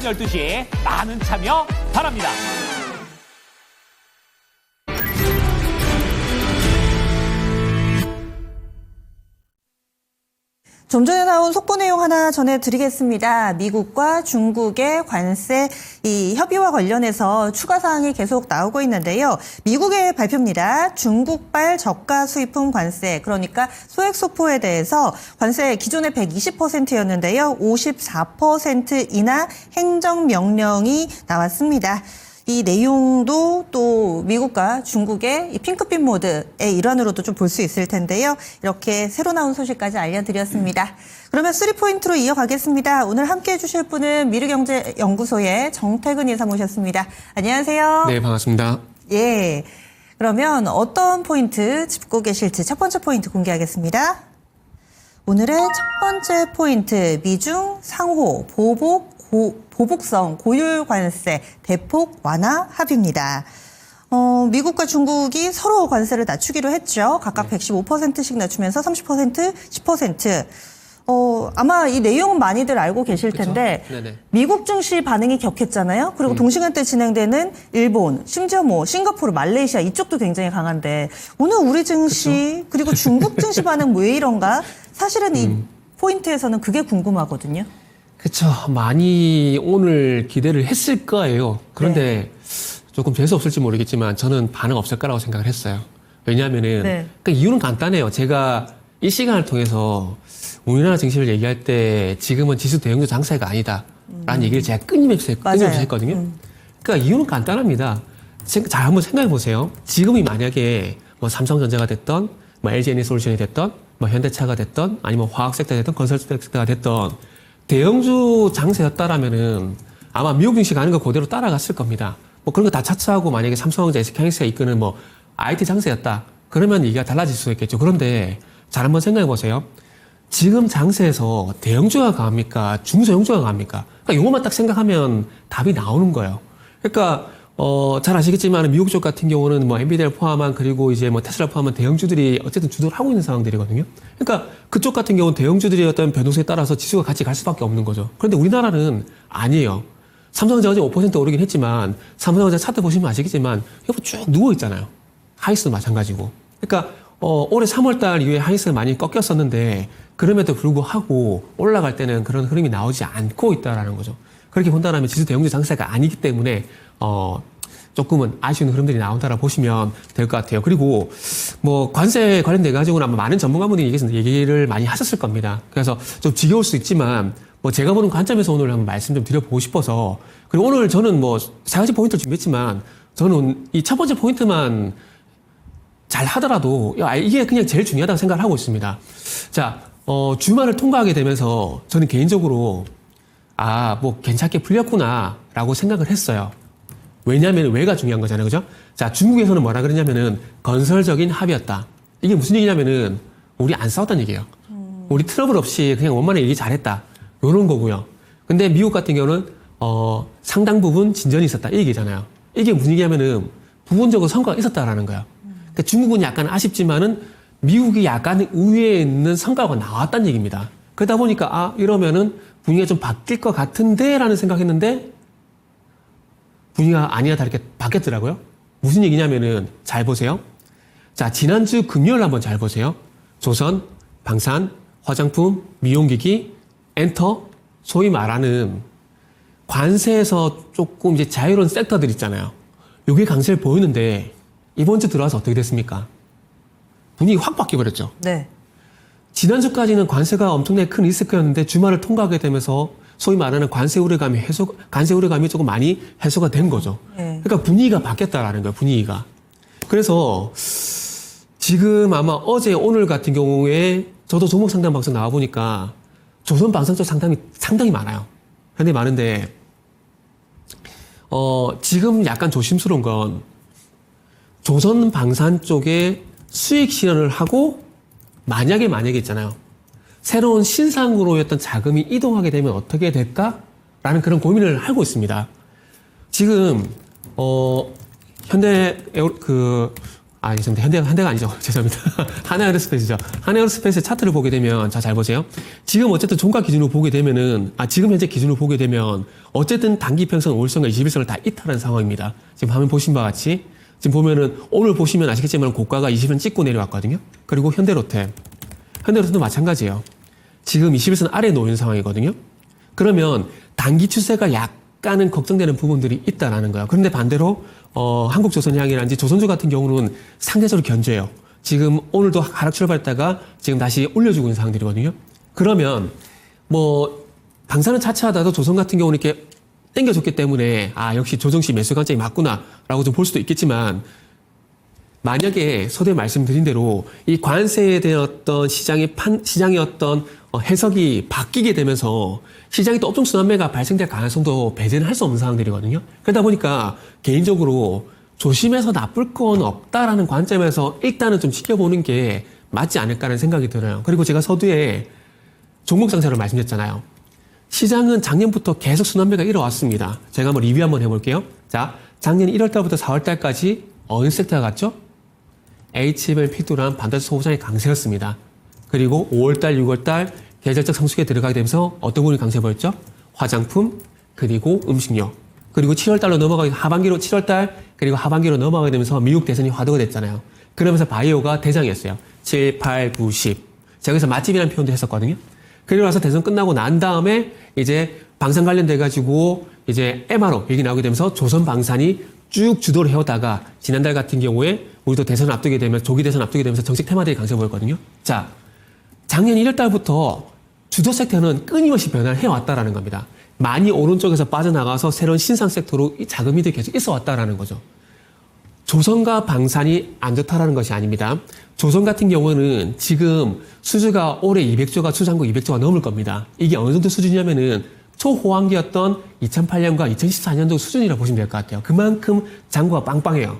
12시 많은 참여 바랍니다. 좀 전에 나온 속보 내용 하나 전해드리겠습니다. 미국과 중국의 관세 협의와 관련해서 추가 사항이 계속 나오고 있는데요. 미국의 발표입니다. 중국발 저가 수입품 관세, 그러니까 소액 소포에 대해서 관세 기존의 120%였는데요. 54% 인하 행정명령이 나왔습니다. 이 내용도 또 미국과 중국의 이 핑크빛 모드의 일환으로도 좀 볼 수 있을 텐데요. 이렇게 새로 나온 소식까지 알려드렸습니다. 그러면 3포인트로 이어가겠습니다. 오늘 함께해 주실 분은 미르경제연구소의 정태근 이사 모셨습니다. 안녕하세요. 네, 반갑습니다. 예. 그러면 어떤 포인트 짚고 계실지 첫 번째 포인트 공개하겠습니다. 오늘의 첫 번째 포인트, 미중 상호 보복성 고율 관세 대폭 완화 합의입니다. 미국과 중국이 서로 관세를 낮추기로 했죠. 각각 115%씩 낮추면서 30%, 10%. 아마 이 내용은 많이들 알고 계실 텐데 미국 증시 반응이 격했잖아요. 그리고 동시간대 진행되는 일본, 심지어 뭐 싱가포르, 말레이시아 이쪽도 굉장히 강한데 오늘 우리 증시 그리고 중국 증시 반응 왜 이런가? 사실은 이 포인트에서는 그게 궁금하거든요. 그렇죠. 많이 오늘 기대를 했을 거예요. 그런데 조금 재수 없을지 모르겠지만 저는 반응 없을 거라고 생각을 했어요. 왜냐하면은 그 이유는 간단해요. 제가 이 시간을 통해서 우리나라 증시를 얘기할 때 지금은 지수 대형주 장세가 아니다라는 얘기를 제가 끊임없이 했거든요. 그러니까 이유는 간단합니다. 잘 한번 생각해 보세요. 지금이 만약에 뭐 삼성전자가 됐던, 뭐 LG에너지솔루션이 됐던, 뭐 현대차가 됐던, 아니면 화학 섹터가 됐던, 건설 섹터가 됐던 대형주 장세였다라면은 아마 미국 증시 가는 거 그대로 따라갔을 겁니다. 뭐 그런 거 다 차치하고 만약에 삼성전자, SK하이닉스가 이끄는 뭐 IT 장세였다. 그러면 얘기가 달라질 수 있겠죠. 그런데 잘 한번 생각해 보세요. 지금 장세에서 대형주가 강합니까? 중소형주가 강합니까? 그러니까 이것만 딱 생각하면 답이 나오는 거예요. 그러니까 잘 아시겠지만 미국 쪽 같은 경우는 뭐 엔비디아를 포함한 그리고 이제 뭐 테슬라 포함한 대형주들이 어쨌든 주도를 하고 있는 상황들이거든요. 그러니까 그쪽 같은 경우는 대형주들의 어떤 변동성에 따라서 지수가 같이 갈 수밖에 없는 거죠. 그런데 우리나라는 아니에요. 삼성전자 어제 5% 오르긴 했지만 삼성전자 차트 보시면 아시겠지만 여기 쭉 누워 있잖아요. 하이스도 마찬가지고. 그러니까 올해 3월달 이후에 하이스가 많이 꺾였었는데 그럼에도 불구하고 올라갈 때는 그런 흐름이 나오지 않고 있다라는 거죠. 그렇게 본다면 지수 대형주 장세가 아니기 때문에 조금은 아쉬운 흐름들이 나온다라 보시면 될 것 같아요. 그리고 뭐 관세 관련돼 가지고는 아마 많은 전문가분들이 얘기를 많이 하셨을 겁니다. 그래서 좀 지겨울 수 있지만 뭐 제가 보는 관점에서 오늘 한번 말씀 좀 드려보고 싶어서, 그리고 오늘 저는 뭐 4가지 포인트를 준비했지만 저는 이 첫 번째 포인트만 잘 하더라도 이게 그냥 제일 중요하다고 생각을 하고 있습니다. 자, 주말을 통과하게 되면서 저는 개인적으로 뭐 괜찮게 풀렸구나라고 생각을 했어요. 왜냐하면 왜가 중요한 거잖아요. 그죠? 자, 중국에서는 뭐라 그러냐면은 건설적인 합의였다. 이게 무슨 얘기냐면은 우리 안 싸웠다는 얘기예요. 우리 트러블 없이 그냥 원만하게 얘기 잘했다. 요런 거고요. 근데 미국 같은 경우는 상당 부분 진전이 있었다. 이 얘기잖아요. 이게 무슨 얘기냐면은 부분적으로 성과가 있었다라는 거예요. 그러니까 중국은 약간 아쉽지만은 미국이 약간 우위에 있는 성과가 나왔다는 얘기입니다. 그러다 보니까 이러면은 분위기가 좀 바뀔 것 같은데 라는 생각했는데 분위기가 아니나 다르게 바뀌었더라고요. 무슨 얘기냐면은 잘 보세요. 자, 지난주 금요일 한번 잘 보세요. 조선, 방산, 화장품, 미용기기, 엔터, 소위 말하는 관세에서 조금 이제 자유로운 섹터들 있잖아요. 요게 강세를 보이는데 이번 주 들어와서 어떻게 됐습니까? 분위기 확 바뀌어버렸죠. 네. 지난주까지는 관세가 엄청나게 큰 리스크였는데 주말을 통과하게 되면서 소위 말하는 관세 우려감이 조금 많이 해소가 된 거죠. 그러니까 분위기가 바뀌었다라는 거예요, 분위기가. 그래서 지금 아마 어제 오늘 같은 경우에 저도 종목 상담 방송 나와보니까 조선 방산 쪽 상당히 많아요. 상당히 많은데, 지금 약간 조심스러운 건 조선 방산 쪽에 수익 실현을 하고 만약에 있잖아요. 새로운 신상으로였던 자금이 이동하게 되면 어떻게 될까라는 그런 고민을 하고 있습니다. 지금 현대 죄송합니다. 현대가 아니죠. 죄송합니다. 하나에어로스페이스죠. 하나에어로스페이스 차트를 보게 되면, 자, 잘 보세요. 지금 어쨌든 종가 기준으로 보게 되면은, 지금 현재 기준으로 보게 되면, 어쨌든 단기 평선 5일선과 21선을 다 이탈한 상황입니다. 지금 화면 보신 바와 같이. 지금 보면은, 오늘 보시면 아시겠지만 고가가 20선 찍고 내려왔거든요. 그리고 현대로템도 마찬가지예요. 지금 21선 아래에 놓인 상황이거든요. 그러면 단기 추세가 약간은 걱정되는 부분들이 있다라는 거예요. 그런데 반대로 한국조선해양이라든지 조선주 같은 경우는 상대적으로 견조해요. 지금 오늘도 하락 출발했다가 지금 다시 올려주고 있는 상황들이거든요. 그러면 뭐 방사능 차치하다도 조선 같은 경우는 이렇게 땡겨줬기 때문에 역시 조정시 매수 관점이 맞구나라고 좀 볼 수도 있겠지만, 만약에 서두에 말씀드린 대로 이 관세에 대한 어떤 시장의 어떤 해석이 바뀌게 되면서 시장이 또 업종 순환매가 발생될 가능성도 배제는 할 수 없는 상황들이거든요. 그러다 보니까 개인적으로 조심해서 나쁠 건 없다라는 관점에서 일단은 좀 지켜보는 게 맞지 않을까라는 생각이 들어요. 그리고 제가 서두에 종목 상세를 말씀드렸잖아요. 시장은 작년부터 계속 순환매가 이뤄왔습니다. 제가 한번 리뷰 한번 해볼게요. 자, 작년 1월달부터 4월달까지 어느 섹터가 갔죠? HML, 피두랑 반도체 소부장이 강세였습니다. 그리고 5월달, 6월달 계절적 성수기에 들어가게 되면서 어떤 부분이 강세 보였죠? 화장품, 그리고 음식료. 그리고 7월달로 넘어가게, 7월달, 그리고 하반기로 넘어가게 되면서 미국 대선이 화두가 됐잖아요. 그러면서 바이오가 대장이었어요. 7, 8, 9, 10. 제가 여기서 맛집이라는 표현도 했었거든요. 그리고 나서 대선 끝나고 난 다음에 이제 방산 관련돼가지고 이제 MRO 얘기 나오게 되면서 조선 방산이 쭉 주도를 해오다가 지난달 같은 경우에 우리도 대선 앞두게 되면, 조기 대선 앞두게 되면서 정책 테마들이 강세 보였거든요. 자, 작년 1월달부터 주도 섹터는 끊임없이 변화를 해왔다라는 겁니다. 많이 오른쪽에서 빠져나가서 새로운 신상 섹터로 이 자금이들이 계속 있어 왔다라는 거죠. 조선과 방산이 안 좋다라는 것이 아닙니다. 조선 같은 경우는 지금 수주가 올해 200조가 수장고 200조가 넘을 겁니다. 이게 어느 정도 수준이냐면은 초호황기였던 2008년과 2014년도 수준이라고 보시면 될 것 같아요. 그만큼 잔고가 빵빵해요.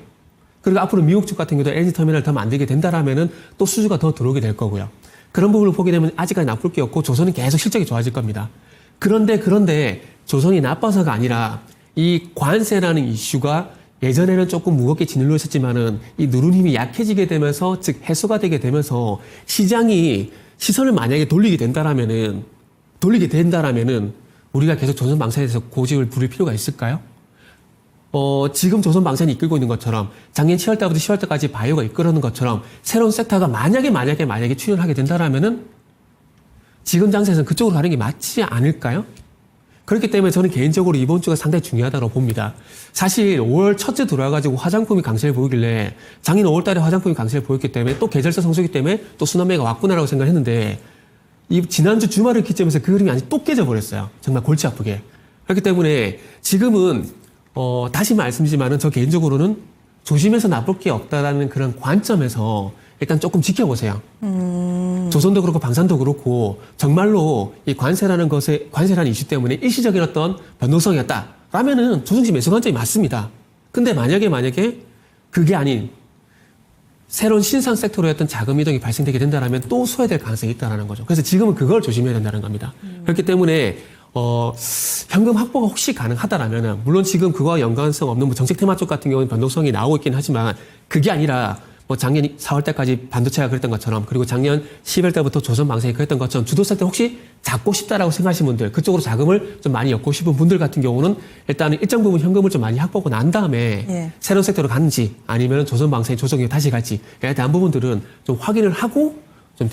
그리고 앞으로 미국 쪽 같은 경우도 LNG터미널을 더 만들게 된다라면은 또 수주가 더 들어오게 될 거고요. 그런 부분을 보게 되면 아직까지 나쁠 게 없고 조선은 계속 실적이 좋아질 겁니다. 그런데 조선이 나빠서가 아니라 이 관세라는 이슈가 예전에는 조금 무겁게 짓눌려 있었지만은 이 누른 힘이 약해지게 되면서, 즉 해소가 되게 되면서 시장이 시선을 만약에 돌리게 된다라면은 우리가 계속 조선 방산에 대해서 고집을 부릴 필요가 있을까요? 지금 조선 방산이 이끌고 있는 것처럼 작년 7월달부터 10월달까지 바이오가 이끌어오는 것처럼 새로운 섹터가 만약에 출현하게 된다라면은 지금 장세에서는 그쪽으로 가는 게 맞지 않을까요? 그렇기 때문에 저는 개인적으로 이번 주가 상당히 중요하다고 봅니다. 사실 5월 첫째 들어와가지고 화장품이 강세를 보이길래 작년 5월달에 화장품이 강세를 보였기 때문에 또 계절성 성수기 때문에 또 순환매가 왔구나라고 생각했는데 이 지난주 주말을 기점에서 그 흐름이 아직 또 깨져버렸어요. 정말 골치 아프게. 그렇기 때문에 지금은 다시 말씀드리지만은 저 개인적으로는 조심해서 나쁠 게 없다라는 그런 관점에서 일단 조금 지켜보세요. 조선도 그렇고 방산도 그렇고 정말로 이 관세라는 이슈 때문에 일시적인 어떤 변동성이었다라면은 조정시 매수 관점이 맞습니다. 근데 만약에 그게 아닌 새로운 신상 섹터로 했던 자금 이동이 발생되게 된다면 또 소외될 가능성이 있다는 거죠. 그래서 지금은 그걸 조심해야 된다는 겁니다. 그렇기 때문에 현금 확보가 혹시 가능하다라면, 물론 지금 그거와 연관성 없는 뭐 정책 테마 쪽 같은 경우는 변동성이 나오고 있긴 하지만 그게 아니라 뭐 작년 4월달까지 반도체가 그랬던 것처럼, 그리고 작년 10월달부터 조선 방산이 그랬던 것처럼 주도 섹터 혹시 잡고 싶다라고 생각하시는 분들, 그쪽으로 자금을 좀 많이 엮고 싶은 분들 같은 경우는 일단은 일정 부분 현금을 좀 많이 확보하고 난 다음에 새로운 섹터로 가는지 아니면 조선 방산이 조정이 다시 갈지에 대한 부분들은 좀 확인을 하고 좀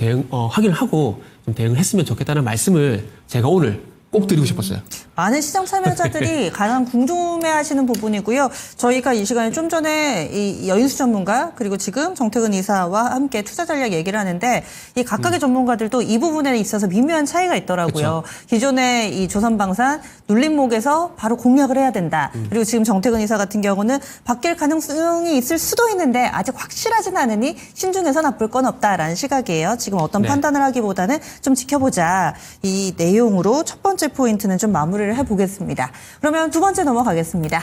대응을 했으면 좋겠다는 말씀을 제가 오늘 꼭 드리고 싶었어요. 많은 시장 참여자들이 가장 궁금해하시는 부분이고요. 저희가 이 시간에 좀 전에 이 여인수 전문가 그리고 지금 정태근 이사와 함께 투자 전략 얘기를 하는데 이 각각의 전문가들도 이 부분에 있어서 미묘한 차이가 있더라고요. 그쵸. 기존의 이 조선방산 눌림목에서 바로 공략을 해야 된다. 그리고 지금 정태근 이사 같은 경우는 바뀔 가능성이 있을 수도 있는데 아직 확실하진 않으니 신중해서 나쁠 건 없다라는 시각이에요. 지금 어떤 판단을 하기보다는 좀 지켜보자. 이 내용으로 첫 번째 포인트는 좀 마무리를 해보겠습니다. 그러면 두 번째 넘어가겠습니다.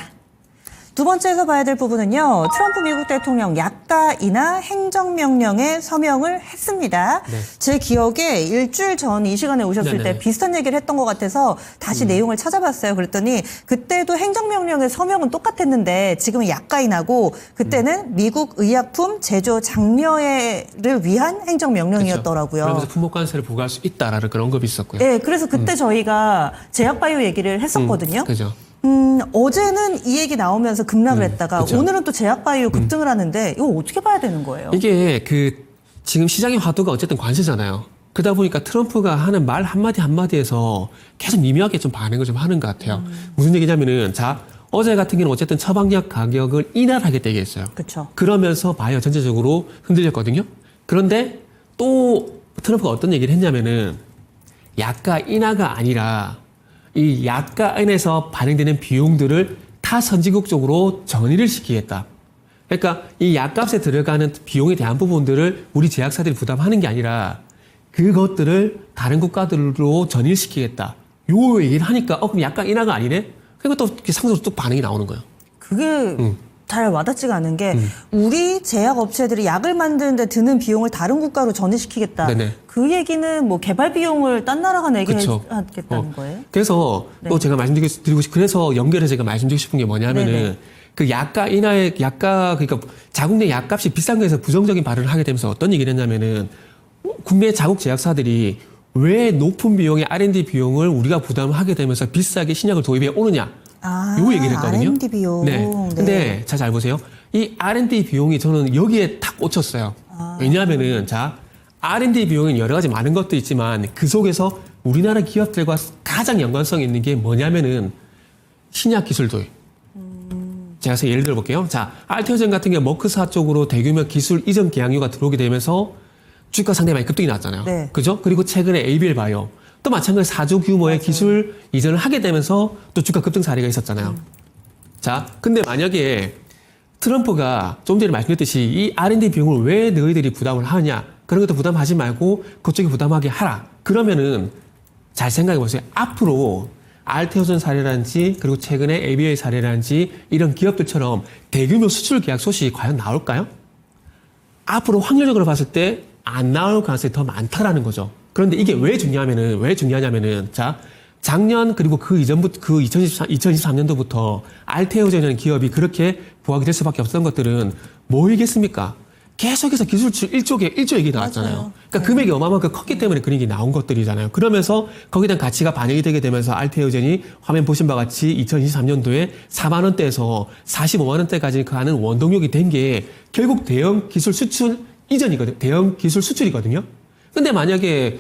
두 번째에서 봐야 될 부분은요. 트럼프 미국 대통령 약가 인하 행정명령에 서명을 했습니다. 네. 제 기억에 일주일 전 이 시간에 오셨을 네네. 때 비슷한 얘기를 했던 것 같아서 다시 내용을 찾아봤어요. 그랬더니 그때도 행정명령에 서명은 똑같았는데 지금은 약가 인하고 그때는 미국 의약품 제조 장려를 위한 행정명령이었더라고요. 그러면서 품목관세를 부과할 수 있다라는 그런 것이 있었고요. 네, 그래서 그때 저희가 제약바이오 얘기를 했었거든요. 그죠. 어제는 이 얘기 나오면서 급락을 했다가 그쵸. 오늘은 또 제약바이오 급등을 하는데 이거 어떻게 봐야 되는 거예요? 이게 지금 시장의 화두가 어쨌든 관세잖아요. 그러다 보니까 트럼프가 하는 말 한마디 한마디에서 계속 미묘하게 좀 반응을 좀 하는 것 같아요. 무슨 얘기냐면은, 자, 어제 같은 경우는 어쨌든 처방약 가격을 인하를 하겠다 얘기했어요. 그렇죠. 그러면서 바이오 전체적으로 흔들렸거든요. 그런데 또 트럼프가 어떤 얘기를 했냐면은, 약가 인하가 아니라 이 약가 인에서 발행되는 비용들을 타 선진국 쪽으로 전이를 시키겠다. 그러니까 이 약값에 들어가는 비용에 대한 부분들을 우리 제약사들이 부담하는 게 아니라 그것들을 다른 국가들로 전일시키겠다. 요 얘기를 하니까 그럼 약간 인하가 아니네? 그러니까 또 상승으로 또 반응이 나오는 거예요. 그게 잘 와닿지가 않은 게 우리 제약업체들이 약을 만드는데 드는 비용을 다른 국가로 전이시키겠다. 네네. 그 얘기는 뭐 개발 비용을 딴 나라가 내게 그쵸. 하겠다는 거예요? 그래서 네. 또 제가 말씀드리고 그래서 연결해서 제가 말씀드리고 싶은 게 뭐냐면은 네네. 그 약가 인하의 그러니까 자국 내 약값이 비싼 거에서 부정적인 발언을 하게 되면서 어떤 얘기를 했냐면은 국내 자국 제약사들이 왜 높은 비용의 R&D 비용을 우리가 부담하게 되면서 비싸게 신약을 도입해 오느냐. 요 얘기를 했거든요. R&D 비용. 네. 네. 근데 잘 보세요. 이 R&D 비용이 저는 여기에 탁 꽂혔어요. 왜냐하면은 자, R&D 비용은 여러 가지 많은 것도 있지만 그 속에서 우리나라 기업들과 가장 연관성 있는 게 뭐냐면은 신약 기술 도입. 제가 예를 들어 볼게요. 자, 알테오젠 같은 경우 머크사 쪽으로 대규모 기술 이전 계약료가 들어오게 되면서 주가 상당히 많이 급등이 났잖아요. 네. 그죠? 그리고 최근에 ABL 바이오 또 마찬가지 4조 규모의 기술 이전을 하게 되면서 또 주가 급등 사례가 있었잖아요. 자, 근데 만약에 트럼프가 좀 전에 말씀드렸듯이 이 R&D 비용을 왜 너희들이 부담을 하느냐? 그런 것도 부담하지 말고 그쪽이 부담하게 하라. 그러면은 잘 생각해 보세요. 앞으로 알테오젠 사례라든지 그리고 최근에 ABA 사례라든지 이런 기업들처럼 대규모 수출 계약 소식이 과연 나올까요? 앞으로 확률적으로 봤을 때 안 나올 가능성이 더 많다라는 거죠. 그런데 이게 왜 중요하냐면은 자, 작년 그리고 그 이전부터 그 2023년도부터 알테오젠이라는 기업이 그렇게 부각이 될 수밖에 없었던 것들은 뭐이겠습니까? 계속해서 기술 수출 1조 얘기 나왔잖아요. 맞아요. 그러니까 금액이 어마어마하게 컸기 때문에 그런 게 나온 것들이잖아요. 그러면서 거기에 대한 가치가 반영이 되게 되면서 알테오젠이 화면 보신 바와 같이 2023년도에 4만 원대에서 45만 원대까지 가는 원동력이 된 게 결국 대형 기술 수출 이전이거든요. 대형 기술 수출이거든요. 근데 만약에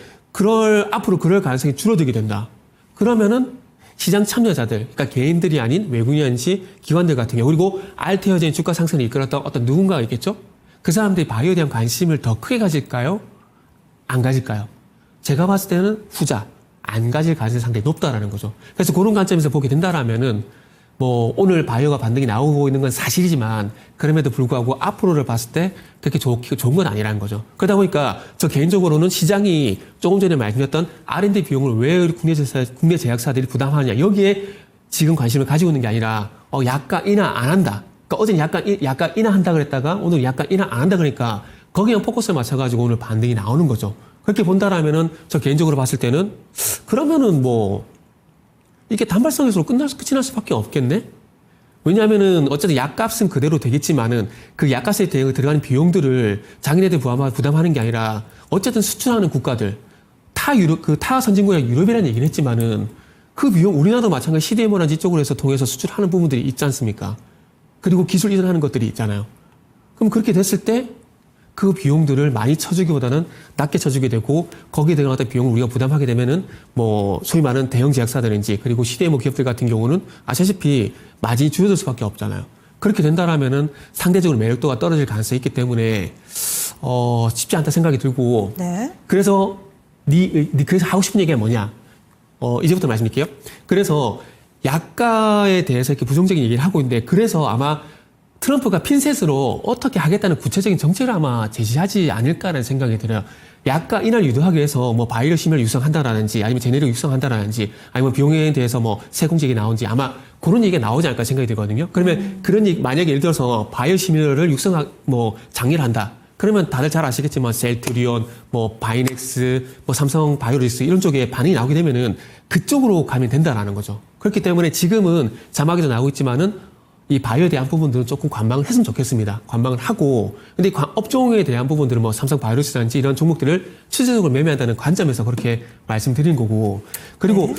앞으로 그럴 가능성이 줄어들게 된다. 그러면은 시장 참여자들, 그러니까 개인들이 아닌 외국인이든지 기관들 같은 경우, 그리고 알테오젠 주가 상승을 이끌었던 어떤 누군가가 있겠죠? 그 사람들이 바이오에 대한 관심을 더 크게 가질까요? 안 가질까요? 제가 봤을 때는 후자, 안 가질 가능성이 상당히 높다라는 거죠. 그래서 그런 관점에서 보게 된다라면은 뭐 오늘 바이오가 반등이 나오고 있는 건 사실이지만 그럼에도 불구하고 앞으로를 봤을 때 그렇게 좋은 건 아니라는 거죠. 그러다 보니까 저 개인적으로는 시장이 조금 전에 말씀드렸던 R&D 비용을 왜 국내 제약사들이 부담하느냐 여기에 지금 관심을 가지고 있는 게 아니라 약가 인하 안 한다. 그러니까 어제는 약간 인하 한다 그랬다가 오늘 약간 인하 안 한다 그러니까 거기에 포커스를 맞춰가지고 오늘 반등이 나오는 거죠. 그렇게 본다라면은 저 개인적으로 봤을 때는 그러면은 뭐 이게 단발성에서 끝이 날 수밖에 없겠네? 왜냐하면은 어쨌든 약값은 그대로 되겠지만은 그 약값에 들어가는 비용들을 자기네들 부담하는 게 아니라 어쨌든 수출하는 국가들 타 선진국의 유럽이라는 얘기는 했지만은 그 비용 우리나라도 마찬가지 CDMO나 이쪽으로 해서 통해서 수출하는 부분들이 있지 않습니까? 그리고 기술 이전하는 것들이 있잖아요. 그럼 그렇게 됐을 때 그 비용들을 많이 쳐주기보다는 낮게 쳐주게 되고 거기에 들어갔던 비용을 우리가 부담하게 되면은 뭐 소위 말하는 대형 제약사들인지 그리고 CDMO 기업들 같은 경우는 아시다시피 마진이 줄어들 수밖에 없잖아요. 그렇게 된다라면은 상대적으로 매력도가 떨어질 가능성이 있기 때문에 쉽지 않다 생각이 들고 네. 그래서 그래서 하고 싶은 얘기가 뭐냐? 이제부터 말씀드릴게요. 그래서 약가에 대해서 이렇게 부정적인 얘기를 하고 있는데 그래서 아마 트럼프가 핀셋으로 어떻게 하겠다는 구체적인 정책을 아마 제시하지 않을까라는 생각이 들어요. 약간 이날 유도하기 위해서 뭐 바이오 시밀러 육성한다라든지 아니면 제네릭 육성한다라든지 아니면 비용에 대해서 뭐 세공제기 나온지 아마 그런 얘기가 나오지 않을까 생각이 들거든요. 그러면 그런 얘기, 만약에 예를 들어서 바이오 시밀러를 장려를 한다. 그러면 다들 잘 아시겠지만 셀트리온, 뭐 바이넥스, 뭐 삼성 바이오로직스 이런 쪽에 반응이 나오게 되면은 그쪽으로 가면 된다라는 거죠. 그렇기 때문에 지금은 자막에도 나오고 있지만은 이 바이오에 대한 부분들은 조금 관망을 했으면 좋겠습니다. 관망을 하고, 근데 업종에 대한 부분들은 뭐 삼성 바이오로직스라든지 이런 종목들을 추세적으로 매매한다는 관점에서 그렇게 말씀드린 거고, 그리고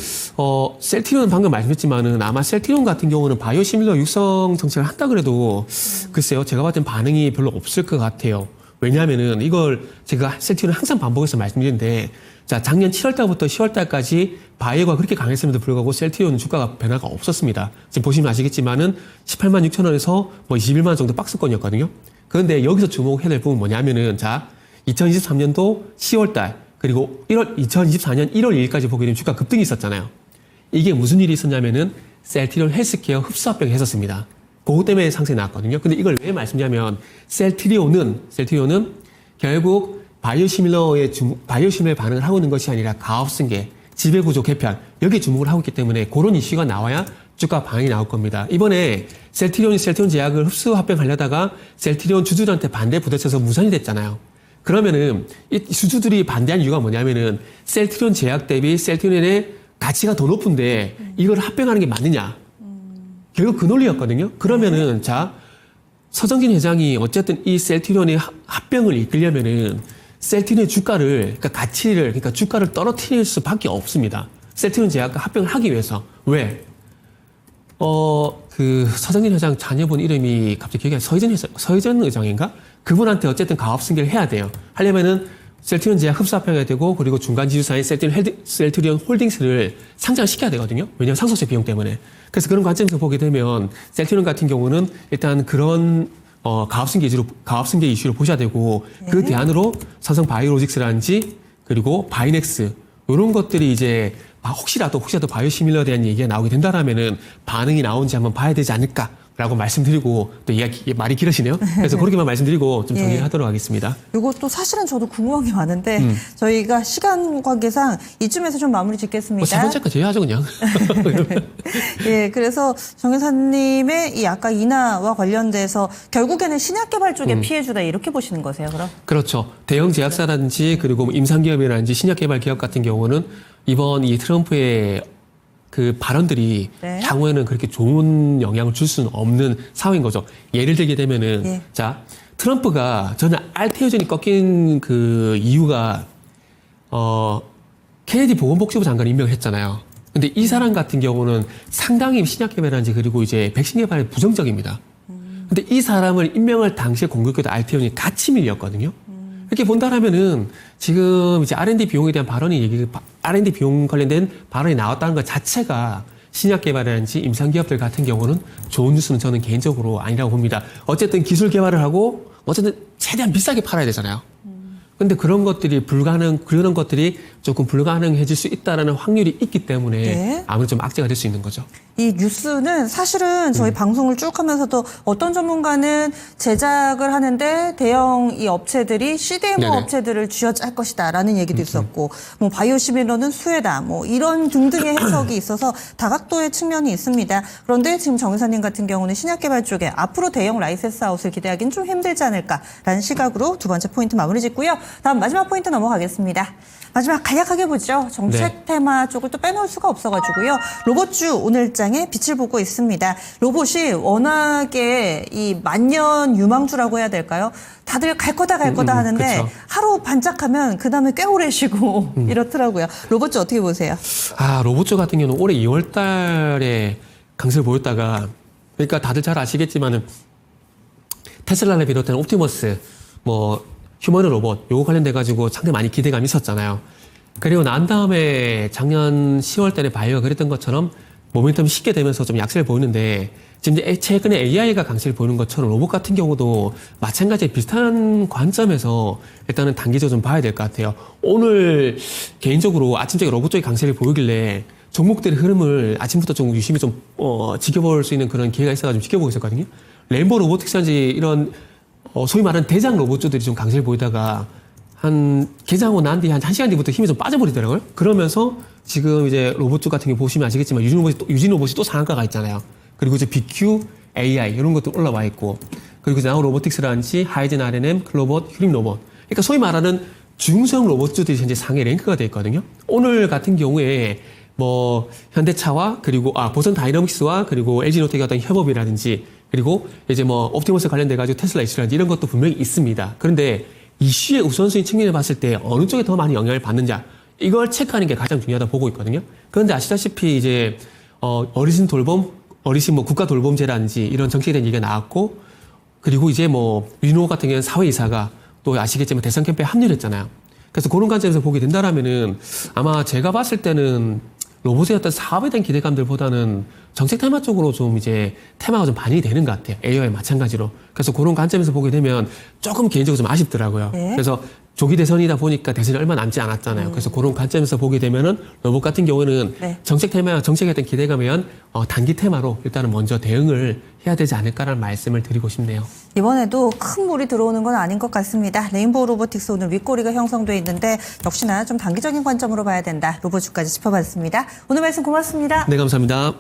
셀트리온 방금 말씀했지만은 아마 셀트리온 같은 경우는 바이오 시밀러 육성 정책을 한다 그래도 글쎄요, 제가 봤을 땐 반응이 별로 없을 것 같아요. 왜냐하면은 이걸 제가 셀트리온 항상 반복해서 말씀드리는데, 자, 작년 7월달부터 10월달까지 바이오가 그렇게 강했음에도 불구하고 셀트리온 주가가 변화가 없었습니다. 지금 보시면 아시겠지만은 18만 6천 원에서 뭐 21만 원 정도 박스권이었거든요. 그런데 여기서 주목해야 될 부분은 뭐냐면은, 자, 2023년도 10월달 그리고 2024년 1월 2일까지 보게 되면 주가 급등이 있었잖아요. 이게 무슨 일이 있었냐면은 셀트리온 헬스케어 흡수 합병을 했었습니다. 그것 때문에 상승이 나왔거든요. 근데 이걸 왜 말씀드리냐면 셀트리온은 결국 바이오시밀러에 반응을 하고 있는 것이 아니라 가업승계, 지배구조 개편, 여기에 주목을 하고 있기 때문에 그런 이슈가 나와야 주가 반응이 나올 겁니다. 이번에 셀트리온 제약을 흡수 합병하려다가 셀트리온 주주들한테 반대 부딪혀서 무산이 됐잖아요. 그러면은 이 주주들이 반대한 이유가 뭐냐면은 셀트리온 제약 대비 셀트리온의 가치가 더 높은데 이걸 합병하는 게 맞느냐. 결국 그 논리였거든요. 그러면은 자, 서정진 회장이 어쨌든 이 셀트리온의 합병을 이끌려면은 셀트리온의 주가를, 그러니까 가치를, 그러니까 주가를 떨어뜨릴 수밖에 없습니다. 셀트리온 제약과 합병을 하기 위해서. 왜? 서정진 회장 자녀분 이름이 갑자기 기억이 안 나요. 서희전 의장인가? 그분한테 어쨌든 가업승계를 해야 돼요. 하려면은 셀트리온 제약 흡수 합병해야 되고, 그리고 중간 지주사인 셀트리온 홀딩스를 상장시켜야 되거든요. 왜냐하면 상속세 비용 때문에. 그래서 그런 관점에서 보게 되면 셀트리온 같은 경우는 일단 그런 가업승계 이슈를 보셔야 되고, 그 대안으로 삼성 바이오로직스라든지 그리고 바이넥스 이런 것들이 이제 혹시라도 바이오시밀러에 대한 얘기가 나오게 된다라면은 반응이 나오는지 한번 봐야 되지 않을까라고 말씀드리고, 또 말이 길으시네요. 그래서 그렇게만 말씀드리고 좀 정리하도록 하겠습니다. 이것도 사실은 저도 궁금한 게 많은데 저희가 시간 관계상 이쯤에서 좀 마무리 짓겠습니다. 세 번째까지 해야죠 그냥. 예, 그래서 정 회사님의 이 아까 인하와 관련돼서 결국에는 신약개발 쪽에 피해주다 이렇게 보시는 거세요, 그럼? 그렇죠. 대형 제약사라든지 그리고 뭐 임상기업이라든지 신약개발 기업 같은 경우는 이번 이 트럼프의 그 발언들이 네. 향후에는 그렇게 좋은 영향을 줄 수는 없는 상황인 거죠. 예를 들게 되면은, 자, 트럼프가 저는 알테오젠이 꺾인 그 이유가, 케네디 보건복지부 장관을 임명을 했잖아요. 근데 이 사람 같은 경우는 상당히 신약개발이라든지 그리고 이제 백신 개발에 부정적입니다. 근데 이 사람을 임명할 당시에 공격해도 알테오젠이 같이 밀렸거든요. 이렇게 본다라면은 지금 이제 R&D 비용에 대한 R&D 비용 관련된 발언이 나왔다는 것 자체가 신약 개발이라든지 임상기업들 같은 경우는 좋은 뉴스는 저는 개인적으로 아니라고 봅니다. 어쨌든 기술 개발을 하고 어쨌든 최대한 비싸게 팔아야 되잖아요. 근데 그런 것들이 조금 불가능해질 수 있다라는 확률이 있기 때문에 아무래도 좀 악재가 될 수 있는 거죠. 이 뉴스는 사실은 저희 방송을 쭉 하면서도 어떤 전문가는 제작을 하는데 대형 이 업체들이 CDMO 네네. 업체들을 쥐어짤 것이다라는 얘기도 있었고, 뭐 바이오시밀러는 수혜다, 뭐 이런 등등의 해석이 있어서 다각도의 측면이 있습니다. 그런데 지금 정 회사님 같은 경우는 신약개발 쪽에 앞으로 대형 라이센스 아웃을 기대하기는 좀 힘들지 않을까라는 시각으로 두 번째 포인트 마무리 짓고요. 다음 마지막 포인트 넘어가겠습니다. 마지막 간략하게 보죠. 정책 테마 쪽을 또 빼놓을 수가 없어가지고요. 로봇주 오늘장에 빛을 보고 있습니다. 로봇이 워낙에 이 만년 유망주라고 해야 될까요? 다들 갈 거다 하는데 그쵸. 하루 반짝하면 그 다음에 꽤 오래 쉬고 이렇더라고요. 로봇주 어떻게 보세요? 로봇주 같은 경우는 올해 2월 달에 강세를 보였다가, 그러니까 다들 잘 아시겠지만은 테슬라를 비롯한 옵티머스, 휴머노 로봇, 요거 관련돼가지고 상당히 많이 기대감이 있었잖아요. 그리고 난 다음에 작년 10월 달에 바이오가 그랬던 것처럼 모멘텀이 쉽게 되면서 좀 약세를 보이는데, 지금 이제 최근에 AI가 강세를 보이는 것처럼 로봇 같은 경우도 마찬가지 비슷한 관점에서 일단은 단기적으로 좀 봐야 될 것 같아요. 오늘 개인적으로 아침적인 로봇 쪽이 강세를 보이길래 종목들의 흐름을 아침부터 좀 유심히 좀 지켜볼 수 있는 그런 기회가 있어가지고 지켜보고 있었거든요. 램보 로보틱스라든지 이런 소위 말하는 대장 로봇주들이 좀 강세를 보이다가 한 개장하고 난 뒤에 한 1시간 뒤부터 힘이 좀 빠져버리더라고요. 그러면서 지금 이제 로봇 같은 게 보시면 아시겠지만 유진 로봇이 또 상한가가 있잖아요. 그리고 이제 BQ, AI 이런 것도 올라와 있고, 그리고 이제 나우 로보틱스라든지 하이젠 R&M, 클로봇, 휴림 로봇. 그러니까 소위 말하는 중성 로봇들이 현재 상해 랭크가 돼 있거든요. 오늘 같은 경우에 뭐 현대차와 그리고 보선 다이너믹스와 그리고 LG노텍의 어떤 협업이라든지, 그리고 이제 뭐 옵티머스 관련돼 가지고 테슬라 이슈라든지 이런 것도 분명히 있습니다. 그런데 이슈의 우선순위 측면에 봤을 때 어느 쪽에 더 많이 영향을 받는지 이걸 체크하는 게 가장 중요하다 보고 있거든요. 그런데 아시다시피 이제 어르신 뭐 국가 돌봄제라든지 이런 정책에 대한 얘기가 나왔고, 그리고 이제 뭐 윤호 같은 경우는 사회이사가 또 아시겠지만 대선 캠페인에 합류를 했잖아요. 그래서 그런 관점에서 보게 된다라면은 아마 제가 봤을 때는 로봇의 어떤 사업에 대한 기대감들보다는 정책 테마 쪽으로 좀 이제 테마가 좀 반영이 되는 것 같아요. AI와 마찬가지로. 그래서 그런 관점에서 보게 되면 조금 개인적으로 좀 아쉽더라고요. 네. 그래서 조기 대선이다 보니까 대선이 얼마 남지 않았잖아요. 그래서 그런 관점에서 보게 되면은 로봇 같은 경우는 네. 정책 테마, 정책에 대한 기대감에 의한 단기 테마로 일단은 먼저 대응을 해야 되지 않을까라는 말씀을 드리고 싶네요. 이번에도 큰 물이 들어오는 건 아닌 것 같습니다. 레인보우 로보틱스 오늘 윗꼬리가 형성돼 있는데 역시나 좀 단기적인 관점으로 봐야 된다. 로봇주까지 짚어봤습니다. 오늘 말씀 고맙습니다. 네, 감사합니다.